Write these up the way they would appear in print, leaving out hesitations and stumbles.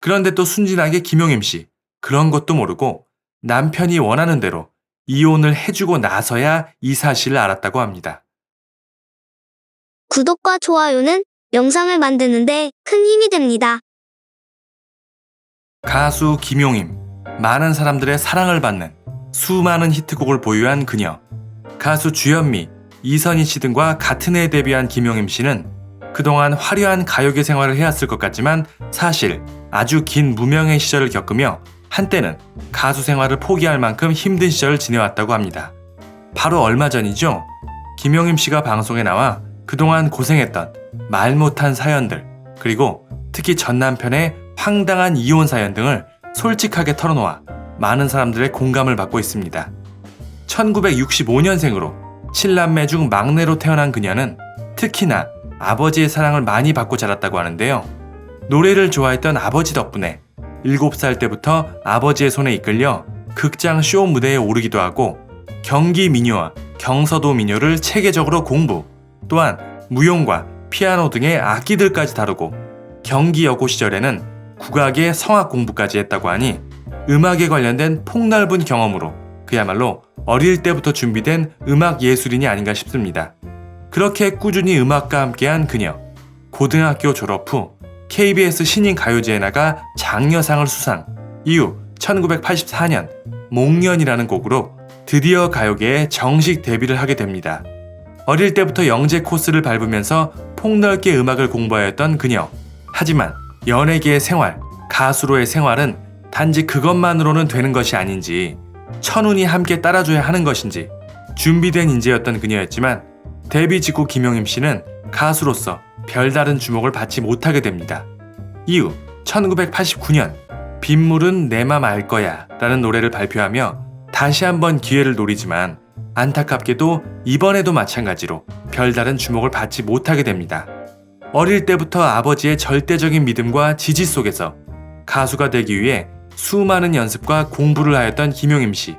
그런데 또 순진하게 김용임 씨, 그런 것도 모르고 남편이 원하는 대로 이혼을 해주고 나서야 이 사실을 알았다고 합니다. 구독과 좋아요는 영상을 만드는데 큰 힘이 됩니다. 가수 김용임, 많은 사람들의 사랑을 받는 수많은 히트곡을 보유한 그녀. 가수 주현미, 이선희 씨 등과 같은 해에 데뷔한 김용임 씨는 그동안 화려한 가요계 생활을 해왔을 것 같지만 사실 아주 긴 무명의 시절을 겪으며 한때는 가수 생활을 포기할 만큼 힘든 시절을 지내왔다고 합니다. 바로 얼마 전이죠. 김용임 씨가 방송에 나와 그동안 고생했던 말 못한 사연들, 그리고 특히 전 남편의 황당한 이혼 사연 등을 솔직하게 털어놓아 많은 사람들의 공감을 받고 있습니다. 1965년생으로 7남매 중 막내로 태어난 그녀는 특히나 아버지의 사랑을 많이 받고 자랐다고 하는데요. 노래를 좋아했던 아버지 덕분에 7살 때부터 아버지의 손에 이끌려 극장 쇼 무대에 오르기도 하고 경기 민요와 경서도 민요를 체계적으로 공부, 또한 무용과 피아노 등의 악기들까지 다루고 경기 여고 시절에는 국악의 성악 공부까지 했다고 하니 음악에 관련된 폭넓은 경험으로 그야말로 어릴 때부터 준비된 음악 예술인이 아닌가 싶습니다. 그렇게 꾸준히 음악과 함께한 그녀. 고등학교 졸업 후 KBS 신인 가요제에 나가 장려상을 수상. 이후 1984년 목련이라는 곡으로 드디어 가요계에 정식 데뷔를 하게 됩니다. 어릴 때부터 영재 코스를 밟으면서 폭넓게 음악을 공부하였던 그녀. 하지만 연예계의 생활, 가수로의 생활은 단지 그것만으로는 되는 것이 아닌지, 천운이 함께 따라줘야 하는 것인지 준비된 인재였던 그녀였지만 데뷔 직후 김용임 씨는 가수로서 별다른 주목을 받지 못하게 됩니다. 이후 1989년 빗물은 내 맘 알 거야 라는 노래를 발표하며 다시 한번 기회를 노리지만 안타깝게도 이번에도 마찬가지로 별다른 주목을 받지 못하게 됩니다. 어릴 때부터 아버지의 절대적인 믿음과 지지 속에서 가수가 되기 위해 수많은 연습과 공부를 하였던 김용임 씨.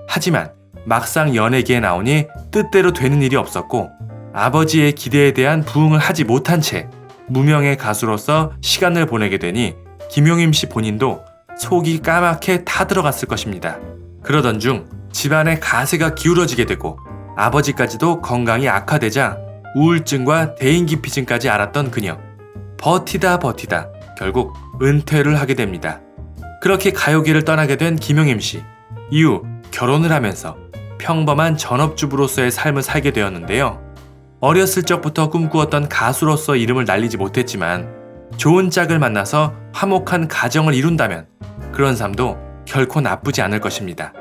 하지만 막상 연예계에 나오니 뜻대로 되는 일이 없었고 아버지의 기대에 대한 부응을 하지 못한 채 무명의 가수로서 시간을 보내게 되니 김용임 씨 본인도 속이 까맣게 타들어갔을 것입니다. 그러던 중 집안의 가세가 기울어지게 되고 아버지까지도 건강이 악화되자 우울증과 대인기피증까지 앓았던 그녀. 버티다 결국 은퇴를 하게 됩니다. 그렇게 가요계를 떠나게 된 김용임 씨. 이후 결혼을 하면서 평범한 전업주부로서의 삶을 살게 되었는데요. 어렸을 적부터 꿈꾸었던 가수로서 이름을 날리지 못했지만 좋은 짝을 만나서 화목한 가정을 이룬다면 그런 삶도 결코 나쁘지 않을 것입니다.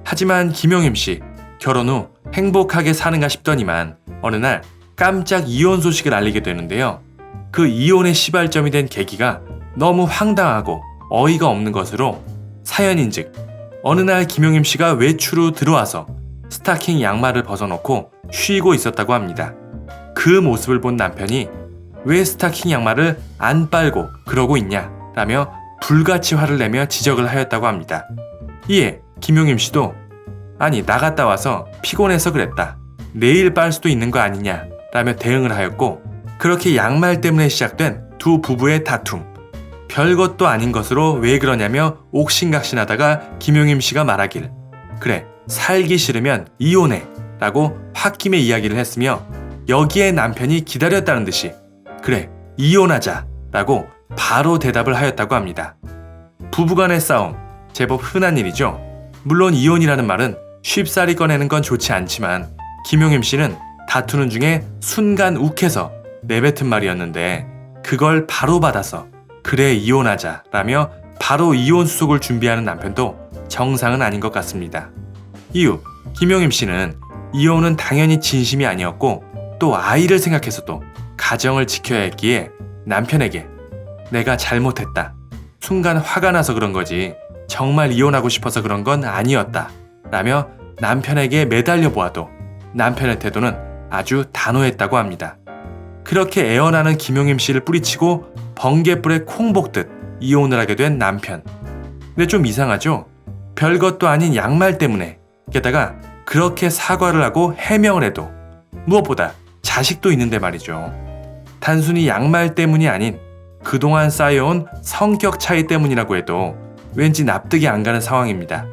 하지만 김용임 씨, 결혼 후 행복하게 사는가 싶더니만 어느 날 깜짝 이혼 소식을 알리게 되는데요. 그 이혼의 시발점이 된 계기가 너무 황당하고 어이가 없는 것으로 사연인즉 어느 날 김용임 씨가 외출 후 들어와서 스타킹 양말을 벗어놓고 쉬고 있었다고 합니다. 그 모습을 본 남편이 왜 스타킹 양말을 안 빨고 그러고 있냐 라며 불같이 화를 내며 지적을 하였다고 합니다. 이에 김용임 씨도 아니 나갔다 와서 피곤해서 그랬다. 내일 빨 수도 있는 거 아니냐 라며 대응을 하였고 그렇게 양말 때문에 시작된 두 부부의 다툼. 별것도 아닌 것으로 왜 그러냐며 옥신각신하다가 김용임 씨가 말하길 그래 살기 싫으면 이혼해 라고 홧김에 이야기를 했으며 여기에 남편이 기다렸다는 듯이 그래 이혼하자 라고 바로 대답을 하였다고 합니다. 부부간의 싸움 제법 흔한 일이죠. 물론 이혼이라는 말은 쉽사리 꺼내는 건 좋지 않지만 김용임 씨는 다투는 중에 순간 욱해서 내뱉은 말이었는데 그걸 바로 받아서 그래 이혼하자 라며 바로 이혼 수속을 준비하는 남편도 정상은 아닌 것 같습니다. 이후 김용임 씨는 이혼은 당연히 진심이 아니었고 또 아이를 생각해서도 가정을 지켜야 했기에 남편에게 내가 잘못했다. 순간 화가 나서 그런 거지 정말 이혼하고 싶어서 그런 건 아니었다 라며 남편에게 매달려 보아도 남편의 태도는 아주 단호했다고 합니다. 그렇게 애원하는 김용임 씨를 뿌리치고 번갯불에 콩 볶듯 이혼을 하게 된 남편. 근데 좀 이상하죠? 별것도 아닌 양말 때문에 게다가 그렇게 사과를 하고 해명을 해도 무엇보다 자식도 있는데 말이죠. 단순히 양말 때문이 아닌 그동안 쌓여온 성격 차이 때문이라고 해도 왠지 납득이 안 가는 상황입니다.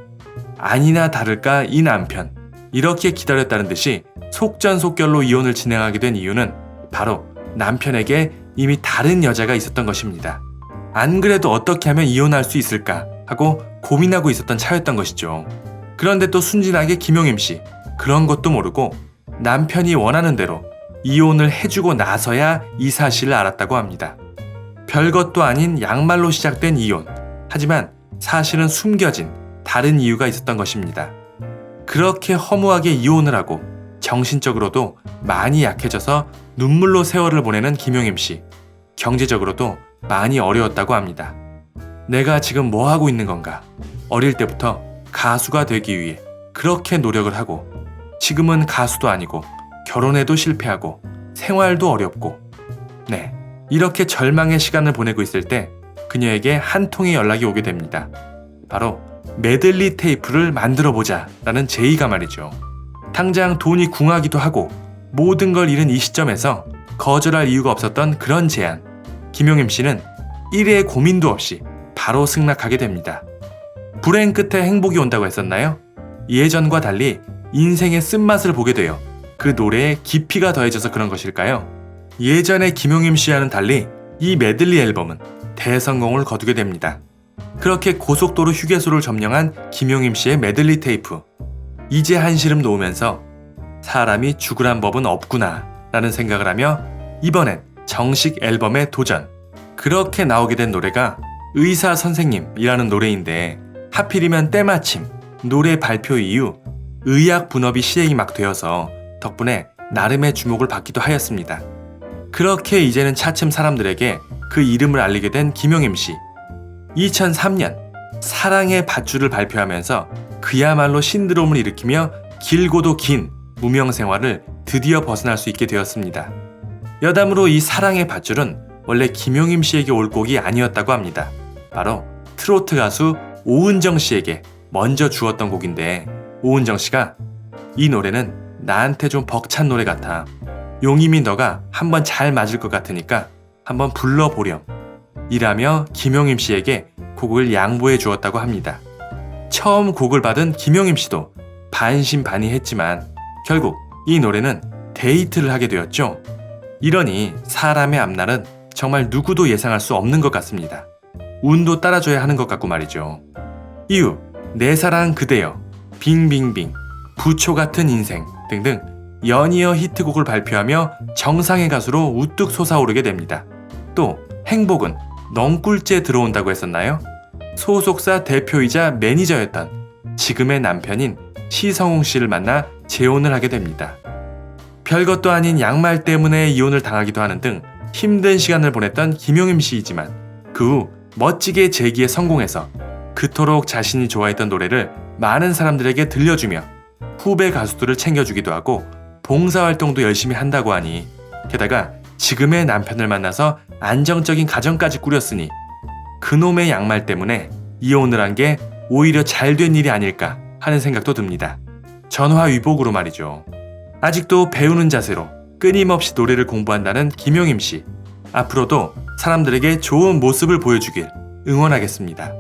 아니나 다를까 이 남편, 이렇게 기다렸다는 듯이 속전속결로 이혼을 진행하게 된 이유는 바로 남편에게 이미 다른 여자가 있었던 것입니다. 안 그래도 어떻게 하면 이혼할 수 있을까 하고 고민하고 있었던 차였던 것이죠. 그런데 또 순진하게 김용임 씨, 그런 것도 모르고 남편이 원하는 대로 이혼을 해주고 나서야 이 사실을 알았다고 합니다. 별것도 아닌 양말로 시작된 이혼. 하지만 사실은 숨겨진 다른 이유가 있었던 것입니다. 그렇게 허무하게 이혼을 하고 정신적으로도 많이 약해져서 눈물로 세월을 보내는 김용임 씨. 경제적으로도 많이 어려웠다고 합니다. 내가 지금 뭐 하고 있는 건가? 어릴 때부터 가수가 되기 위해 그렇게 노력을 하고 지금은 가수도 아니고 결혼해도 실패하고 생활도 어렵고 네, 이렇게 절망의 시간을 보내고 있을 때 그녀에게 한 통의 연락이 오게 됩니다. 바로 메들리 테이프를 만들어보자 라는 제의가 말이죠. 당장 돈이 궁하기도 하고 모든 걸 잃은 이 시점에서 거절할 이유가 없었던 그런 제안. 김용임 씨는 1회의 고민도 없이 바로 승낙하게 됩니다. 불행 끝에 행복이 온다고 했었나요? 예전과 달리 인생의 쓴맛을 보게 되어 그 노래에 깊이가 더해져서 그런 것일까요? 예전의 김용임 씨와는 달리 이 메들리 앨범은 대성공을 거두게 됩니다. 그렇게 고속도로 휴게소를 점령한 김용임 씨의 메들리 테이프. 이제 한시름 놓으면서 사람이 죽으란 법은 없구나 라는 생각을 하며 이번엔 정식 앨범에 도전. 그렇게 나오게 된 노래가 의사 선생님이라는 노래인데 하필이면 때마침 노래 발표 이후 의학 분업이 시행이 막 되어서 덕분에 나름의 주목을 받기도 하였습니다. 그렇게 이제는 차츰 사람들에게 그 이름을 알리게 된 김용임 씨. 2003년 사랑의 밧줄을 발표하면서 그야말로 신드롬을 일으키며 길고도 긴 무명 생활을 드디어 벗어날 수 있게 되었습니다. 여담으로 이 사랑의 밧줄은 원래 김용임 씨에게 올 곡이 아니었다고 합니다. 바로 트로트 가수 오은정 씨에게 먼저 주었던 곡인데 오은정 씨가 이 노래는 나한테 좀 벅찬 노래 같아. 용임이 너가 한번 잘 맞을 것 같으니까 한번 불러보렴. 이라며 김용임 씨에게 곡을 양보해 주었다고 합니다. 처음 곡을 받은 김용임 씨도 반신반의했지만 결국 이 노래는 데이트를 하게 되었죠. 이러니 사람의 앞날은 정말 누구도 예상할 수 없는 것 같습니다. 운도 따라줘야 하는 것 같고 말이죠. 이후 내 사랑 그대여, 빙빙빙, 부초 같은 인생 등등 연이어 히트곡을 발표하며 정상의 가수로 우뚝 솟아오르게 됩니다. 또 행복은 넝꿀째 들어온다고 했었나요? 소속사 대표이자 매니저였던 지금의 남편인 시성웅 씨를 만나 재혼을 하게 됩니다. 별것도 아닌 양말 때문에 이혼을 당하기도 하는 등 힘든 시간을 보냈던 김용임 씨이지만 그 후 멋지게 재기에 성공해서 그토록 자신이 좋아했던 노래를 많은 사람들에게 들려주며 후배 가수들을 챙겨주기도 하고 봉사활동도 열심히 한다고 하니 게다가 지금의 남편을 만나서 안정적인 가정까지 꾸렸으니 그놈의 양말 때문에 이혼을 한 게 오히려 잘된 일이 아닐까 하는 생각도 듭니다. 전화위복으로 말이죠. 아직도 배우는 자세로 끊임없이 노래를 공부한다는 김용임 씨. 앞으로도 사람들에게 좋은 모습을 보여주길 응원하겠습니다.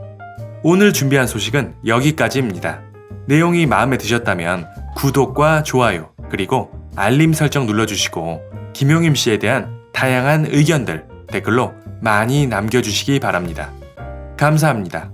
오늘 준비한 소식은 여기까지입니다. 내용이 마음에 드셨다면 구독과 좋아요 그리고 알림 설정 눌러주시고 김용임 씨에 대한 다양한 의견들 댓글로 많이 남겨주시기 바랍니다. 감사합니다.